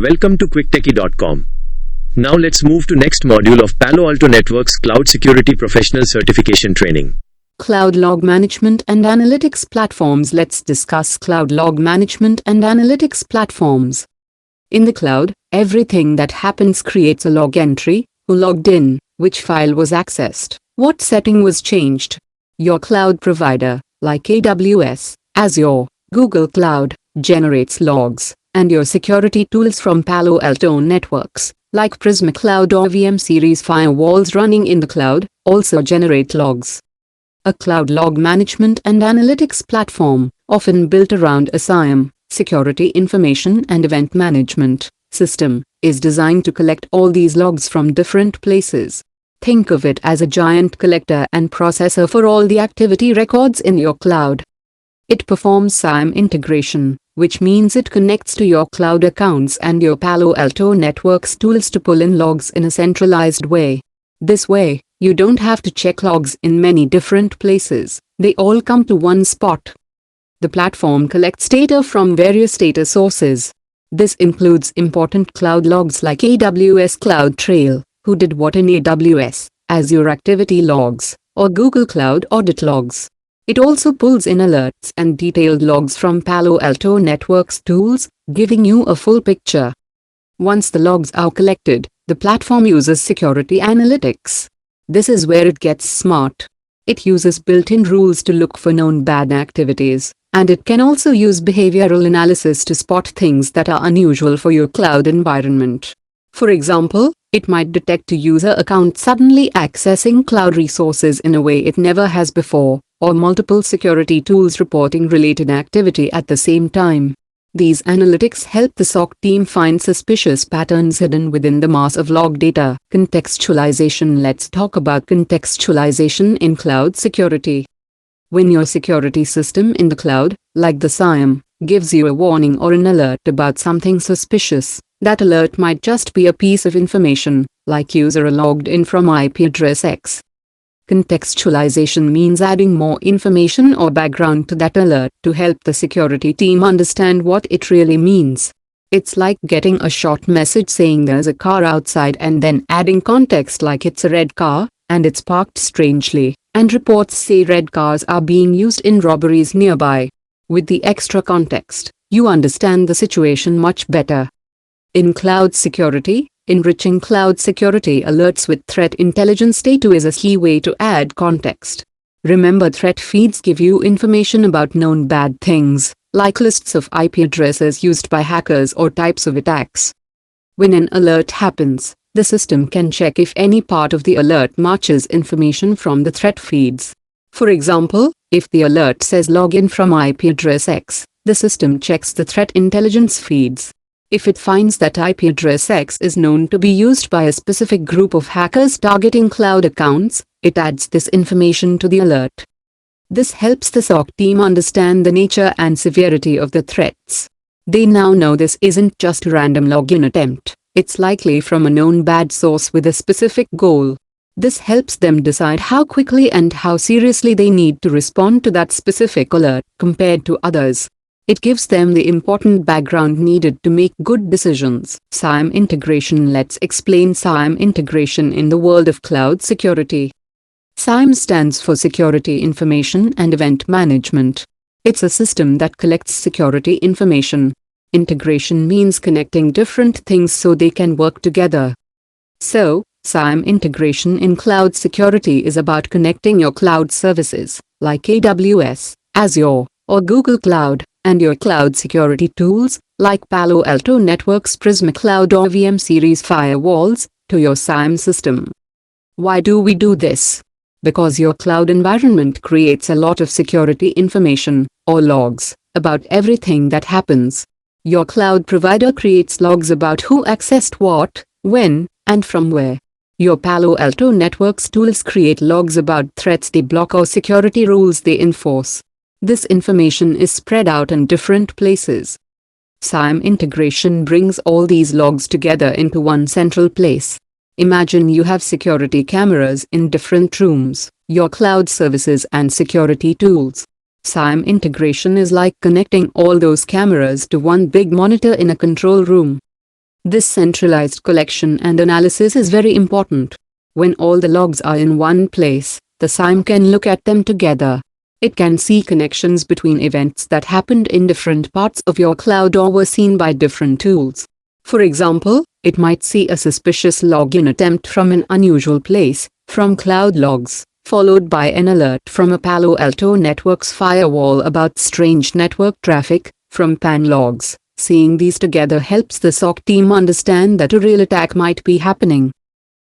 Welcome to quicktechie.com. Now let's move to next module of Palo Alto Networks Cloud Security Professional Certification Training. Cloud Log Management and Analytics Platforms. Let's discuss Cloud Log Management and Analytics Platforms. In the cloud, everything that happens creates a log entry: who logged in, which file was accessed, what setting was changed. Your cloud provider, like AWS, Azure, Google Cloud, generates logs, and your security tools from Palo Alto Networks, like Prisma Cloud or VM series firewalls running in the cloud, also generate logs. A cloud log management and analytics platform, often built around a SIEM, security information and event management, system, is designed to collect all these logs from different places. Think of it as a giant collector and processor for all the activity records in your cloud. It performs SIEM integration, which means it connects to your cloud accounts and your Palo Alto Networks tools to pull in logs in a centralized way. This way, you don't have to check logs in many different places, they all come to one spot. The platform collects data from various data sources. This includes important cloud logs like AWS CloudTrail, who did what in AWS, Azure activity logs, or Google Cloud audit logs. It also pulls in alerts and detailed logs from Palo Alto Networks tools, giving you a full picture. Once the logs are collected, the platform uses security analytics. This is where it gets smart. It uses built-in rules to look for known bad activities, and it can also use behavioral analysis to spot things that are unusual for your cloud environment. For example, it might detect a user account suddenly accessing cloud resources in a way it never has before, or multiple security tools reporting related activity at the same time. These analytics help the SOC team find suspicious patterns hidden within the mass of log data. Contextualization. Let's talk about contextualization in cloud security. When your security system in the cloud, like the SIEM, gives you a warning or an alert about something suspicious, that alert might just be a piece of information, like user logged in from IP address X. Contextualization means adding more information or background to that alert to help the security team understand what it really means. It's like getting a short message saying there's a car outside and then adding context like it's a red car, and it's parked strangely, and reports say red cars are being used in robberies nearby. With the extra context, you understand the situation much better. In cloud security, enriching cloud security alerts with threat intelligence data is a key way to add context. Remember, threat feeds give you information about known bad things, like lists of IP addresses used by hackers or types of attacks. When an alert happens, the system can check if any part of the alert matches information from the threat feeds. For example, if the alert says login from IP address X, the system checks the threat intelligence feeds. If it finds that IP address X is known to be used by a specific group of hackers targeting cloud accounts, it adds this information to the alert. This helps the SOC team understand the nature and severity of the threats. They now know this isn't just a random login attempt, it's likely from a known bad source with a specific goal. This helps them decide how quickly and how seriously they need to respond to that specific alert compared to others. It gives them the important background needed to make good decisions. SIEM integration. Let's explain SIEM integration in the world of cloud security. SIEM stands for Security Information and Event Management. It's a system that collects security information. Integration means connecting different things so they can work together. So, SIEM integration in cloud security is about connecting your cloud services, like AWS, Azure, or Google Cloud, and your cloud security tools, like Palo Alto Networks, Prisma Cloud or VM series firewalls, to your SIEM system. Why do we do this? Because your cloud environment creates a lot of security information, or logs, about everything that happens. Your cloud provider creates logs about who accessed what, when, and from where. Your Palo Alto Networks tools create logs about threats they block or security rules they enforce. This information is spread out in different places. SIEM integration brings all these logs together into one central place. Imagine you have security cameras in different rooms, your cloud services and security tools. SIEM integration is like connecting all those cameras to one big monitor in a control room. This centralized collection and analysis is very important. When all the logs are in one place, the SIEM can look at them together. It can see connections between events that happened in different parts of your cloud or were seen by different tools. For example, it might see a suspicious login attempt from an unusual place, from cloud logs, followed by an alert from a Palo Alto Networks firewall about strange network traffic, from PAN logs. Seeing these together helps the SOC team understand that a real attack might be happening.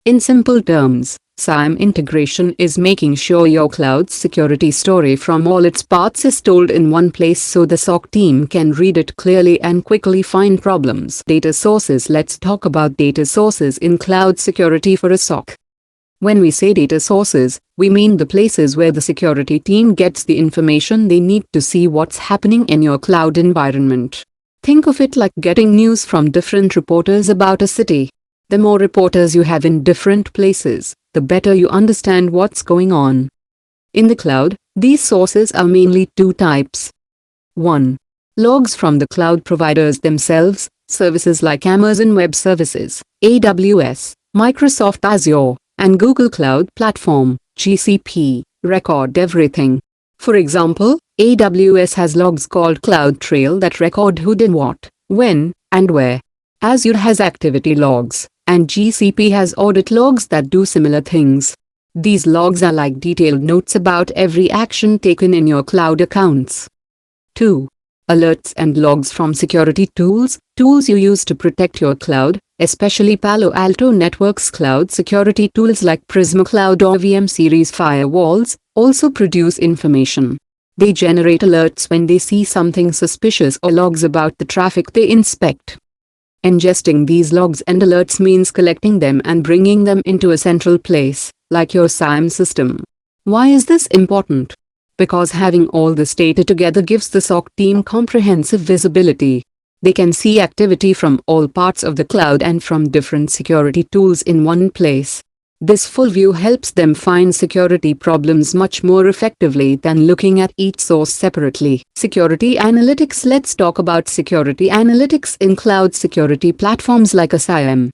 In simple terms, SIEM integration is making sure your cloud's security story from all its parts is told in one place so the SOC team can read it clearly and quickly find problems. Data sources. Let's talk about data sources in cloud security for a SOC. When we say data sources, we mean the places where the security team gets the information they need to see what's happening in your cloud environment. Think of it like getting news from different reporters about a city. The more reporters you have in different places, the better you understand what's going on. In the cloud, these sources are mainly two types. 1. Logs from the cloud providers themselves, services like Amazon Web Services, AWS, Microsoft Azure, and Google Cloud Platform, GCP, record everything. For example, AWS has logs called CloudTrail that record who did what, when, and where. Azure has activity logs, and GCP has audit logs that do similar things. These logs are like detailed notes about every action taken in your cloud accounts. 2. Alerts and logs from security tools you use to protect your cloud, especially Palo Alto Networks cloud security tools like Prisma Cloud or VM series firewalls, also produce information. They generate alerts when they see something suspicious or logs about the traffic they inspect. Ingesting these logs and alerts means collecting them and bringing them into a central place, like your SIEM system. Why is this important? Because having all this data together gives the SOC team comprehensive visibility. They can see activity from all parts of the cloud and from different security tools in one place. This full view helps them find security problems much more effectively than looking at each source separately. Security analytics. Let's talk about security analytics in cloud security platforms like a SIEM.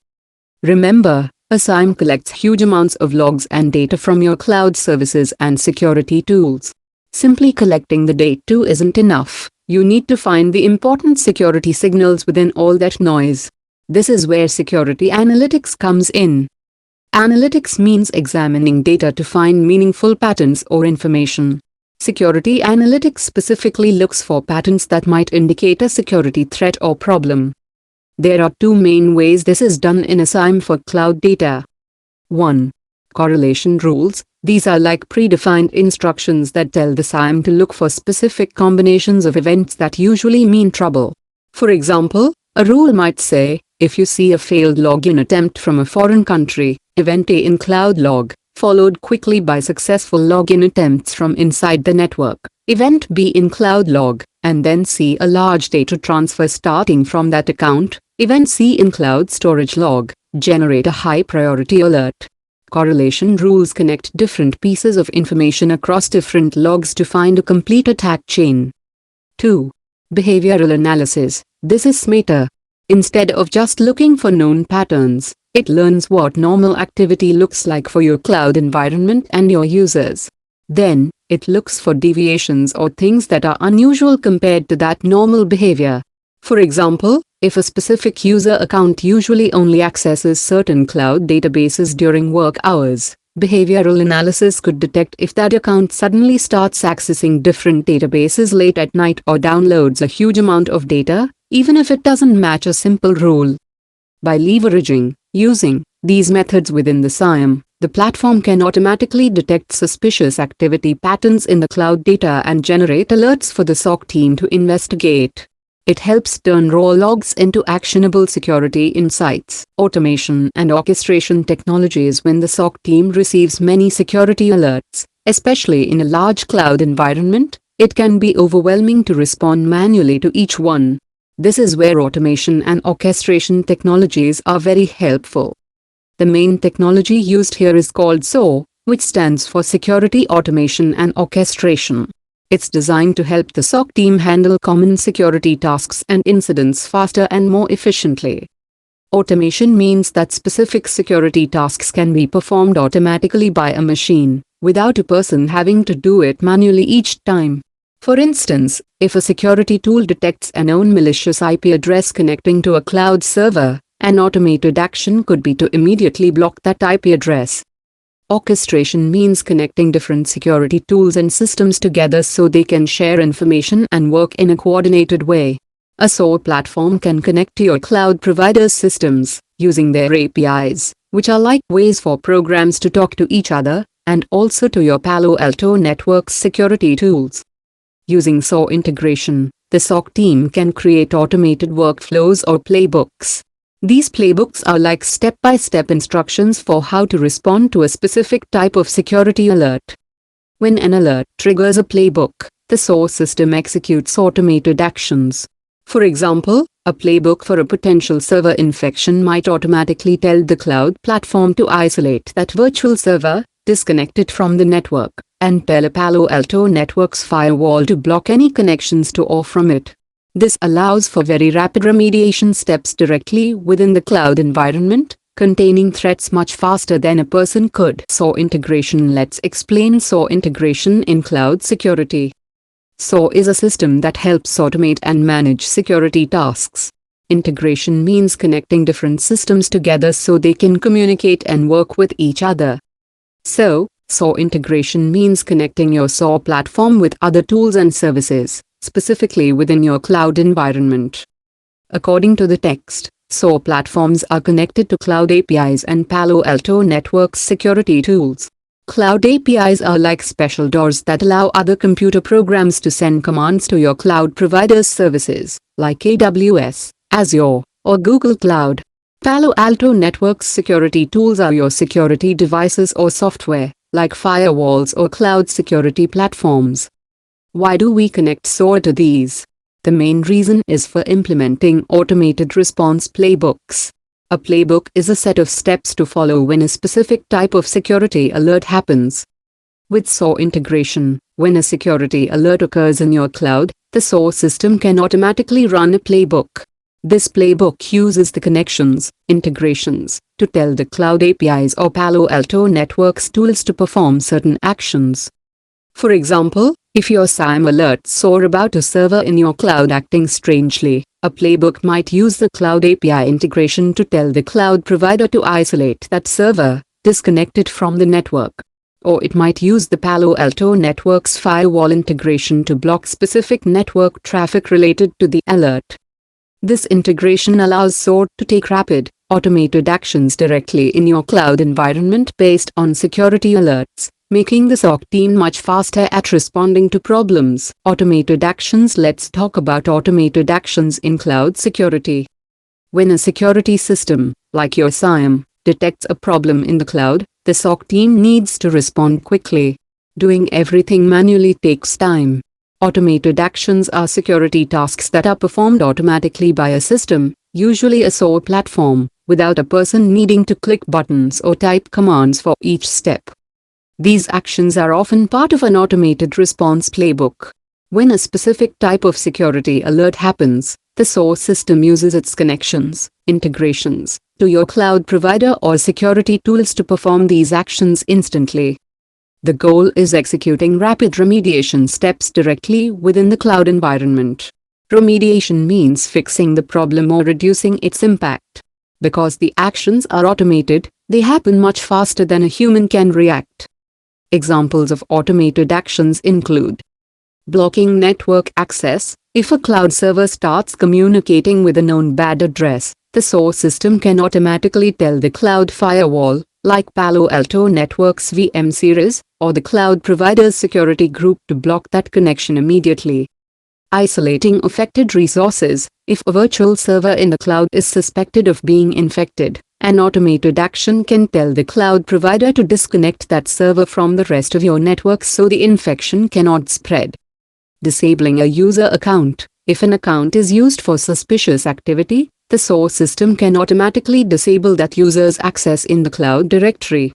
Remember, a SIEM collects huge amounts of logs and data from your cloud services and security tools. Simply collecting the data isn't enough. You need to find the important security signals within all that noise. This is where security analytics comes in. Analytics means examining data to find meaningful patterns or information. Security analytics specifically looks for patterns that might indicate a security threat or problem. There are two main ways this is done in a SIEM for cloud data. 1. Correlation rules. These are like predefined instructions that tell the SIEM to look for specific combinations of events that usually mean trouble. For example, a rule might say, if you see a failed login attempt from a foreign country, event A in cloud log, followed quickly by successful login attempts from inside the network, event B in cloud log, and then see a large data transfer starting from that account, event C in cloud storage log, generate a high priority alert. Correlation rules connect different pieces of information across different logs to find a complete attack chain. 2. Behavioral analysis. This is smarter. Instead of just looking for known patterns, it learns what normal activity looks like for your cloud environment and your users. Then, it looks for deviations or things that are unusual compared to that normal behavior. For example, if a specific user account usually only accesses certain cloud databases during work hours, behavioral analysis could detect if that account suddenly starts accessing different databases late at night or downloads a huge amount of data, even if it doesn't match a simple rule. By using these methods within the SIEM, the platform can automatically detect suspicious activity patterns in the cloud data and generate alerts for the SOC team to investigate. It helps turn raw logs into actionable security insights. Automation and orchestration technologies. When the SOC team receives many security alerts, especially in a large cloud environment, it can be overwhelming to respond manually to each one. This is where automation and orchestration technologies are very helpful. The main technology used here is called SOA, which stands for Security Automation and Orchestration. It's designed to help the SOC team handle common security tasks and incidents faster and more efficiently. Automation means that specific security tasks can be performed automatically by a machine, without a person having to do it manually each time. For instance, if a security tool detects a known malicious IP address connecting to a cloud server, an automated action could be to immediately block that IP address. Orchestration means connecting different security tools and systems together so they can share information and work in a coordinated way. A SOAR platform can connect to your cloud provider's systems, using their APIs, which are like ways for programs to talk to each other, and also to your Palo Alto Networks security tools. Using SOAR integration, the SOC team can create automated workflows or playbooks. These playbooks are like step-by-step instructions for how to respond to a specific type of security alert. When an alert triggers a playbook, the SOAR system executes automated actions. For example, a playbook for a potential server infection might automatically tell the cloud platform to isolate that virtual server, disconnect it from the network, and tell a Palo Alto Networks firewall to block any connections to or from it. This allows for very rapid remediation steps directly within the cloud environment, containing threats much faster than a person could. SOAR integration. Let's explain SOAR integration in cloud security. SOAR is a system that helps automate and manage security tasks. Integration means connecting different systems together so they can communicate and work with each other. So, SOAR integration means connecting your SOAR platform with other tools and services, specifically within your cloud environment. According to the text, SOAR platforms are connected to cloud APIs and Palo Alto Networks security tools. Cloud APIs are like special doors that allow other computer programs to send commands to your cloud provider's services, like AWS, Azure, or Google Cloud. Palo Alto Networks security tools are your security devices or software, like firewalls or cloud security platforms. Why do we connect SOAR to these? The main reason is for implementing automated response playbooks. A playbook is a set of steps to follow when a specific type of security alert happens. With SOAR integration, when a security alert occurs in your cloud, the SOAR system can automatically run a playbook. This playbook uses the connections, integrations, to tell the cloud APIs or Palo Alto Networks tools to perform certain actions. For example, if your SIEM alerts SOAR about a server in your cloud acting strangely, a playbook might use the cloud API integration to tell the cloud provider to isolate that server, disconnect it from the network. Or it might use the Palo Alto Networks firewall integration to block specific network traffic related to the alert. This integration allows SOAR to take rapid, automated actions directly in your cloud environment based on security alerts, making the SOC team much faster at responding to problems. Automated actions. Let's talk about automated actions in cloud security. When a security system, like your SIEM, detects a problem in the cloud, the SOC team needs to respond quickly. Doing everything manually takes time. Automated actions are security tasks that are performed automatically by a system, usually a SOAR platform, without a person needing to click buttons or type commands for each step. These actions are often part of an automated response playbook. When a specific type of security alert happens, the SOAR system uses its connections, integrations, to your cloud provider or security tools to perform these actions instantly. The goal is executing rapid remediation steps directly within the cloud environment. Remediation means fixing the problem or reducing its impact. Because the actions are automated, they happen much faster than a human can react. Examples of automated actions include blocking network access. If a cloud server starts communicating with a known bad address, the SOAR system can automatically tell the cloud firewall, like Palo Alto Networks VM series, or the cloud provider's security group to block that connection immediately. Isolating affected resources. If a virtual server in the cloud is suspected of being infected, an automated action can tell the cloud provider to disconnect that server from the rest of your network so the infection cannot spread. Disabling a user account. If an account is used for suspicious activity, the SOAR system can automatically disable that user's access in the cloud directory.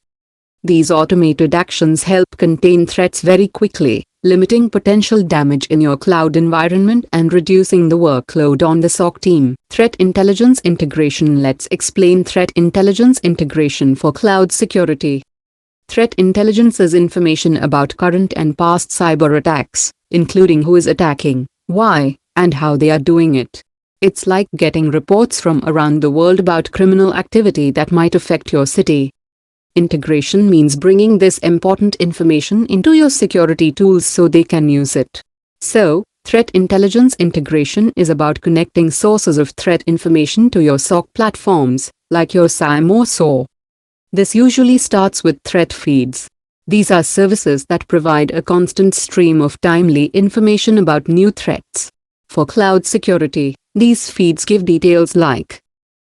These automated actions help contain threats very quickly, limiting potential damage in your cloud environment and reducing the workload on the SOC team. Threat Intelligence Integration. Let's explain Threat Intelligence Integration for cloud security. Threat intelligence is information about current and past cyber attacks, including who is attacking, why, and how they are doing it. It's like getting reports from around the world about criminal activity that might affect your city. Integration means bringing this important information into your security tools so they can use it. So, threat intelligence integration is about connecting sources of threat information to your SOC platforms, like your SIEM or SOAR. This usually starts with threat feeds. These are services that provide a constant stream of timely information about new threats. For cloud security, these feeds give details like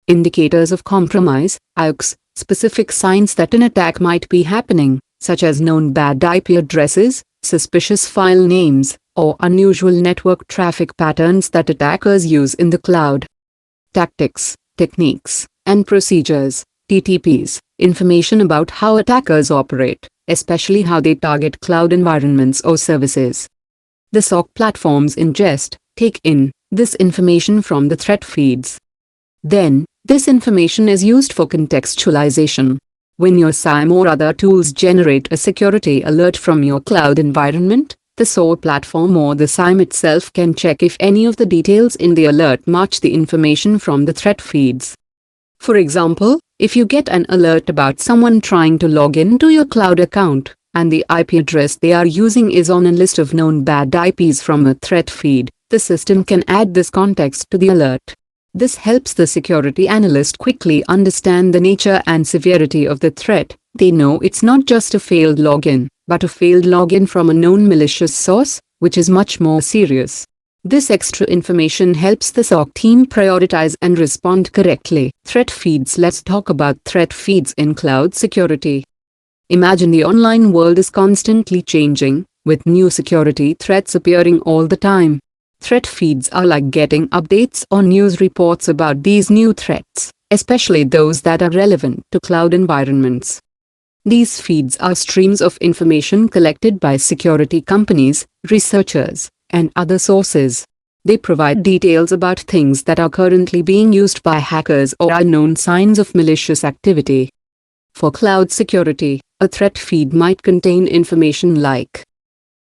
indicators of compromise, IOCs, specific signs that an attack might be happening, such as known bad IP addresses, suspicious file names, or unusual network traffic patterns that attackers use in the cloud. Tactics, techniques, and procedures, TTPs, information about how attackers operate, especially how they target cloud environments or services. The SOC platforms ingest, take in, this information from the threat feeds. Then, this information is used for contextualization. When your SIEM or other tools generate a security alert from your cloud environment, the SOAR platform or the SIEM itself can check if any of the details in the alert match the information from the threat feeds. For example, if you get an alert about someone trying to log into your cloud account, and the IP address they are using is on a list of known bad IPs from a threat feed, the system can add this context to the alert. This helps the security analyst quickly understand the nature and severity of the threat. They know it's not just a failed login, but a failed login from a known malicious source, which is much more serious. This extra information helps the SOC team prioritize and respond correctly. Threat feeds. Let's talk about threat feeds in cloud security. Imagine the online world is constantly changing, with new security threats appearing all the time. Threat feeds are like getting updates or news reports about these new threats, especially those that are relevant to cloud environments. These feeds are streams of information collected by security companies, researchers, and other sources. They provide details about things that are currently being used by hackers or unknown signs of malicious activity. For cloud security, a threat feed might contain information like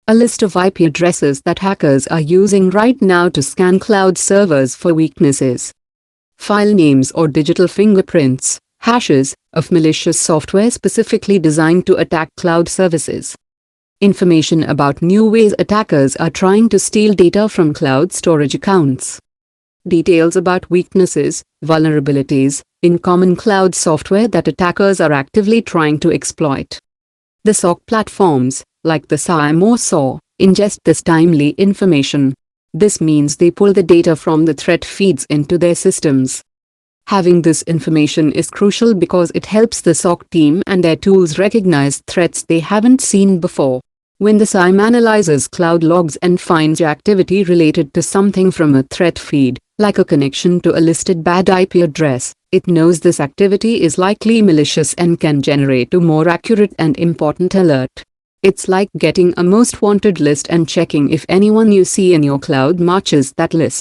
a list of IP addresses that hackers are using right now to scan cloud servers for weaknesses, file names or digital fingerprints, hashes, of malicious software specifically designed to attack cloud services, information about new ways attackers are trying to steal data from cloud storage accounts, details about weaknesses, vulnerabilities, in common cloud software that attackers are actively trying to exploit. The SOC platforms, like the SIEM or SOAR, ingest this timely information. This means they pull the data from the threat feeds into their systems. Having this information is crucial because it helps the SOC team and their tools recognize threats they haven't seen before. When the SIEM analyzes cloud logs and finds activity related to something from a threat feed, like a connection to a listed bad IP address, it knows this activity is likely malicious and can generate a more accurate and important alert. It's like getting a most wanted list and checking if anyone you see in your cloud matches that list.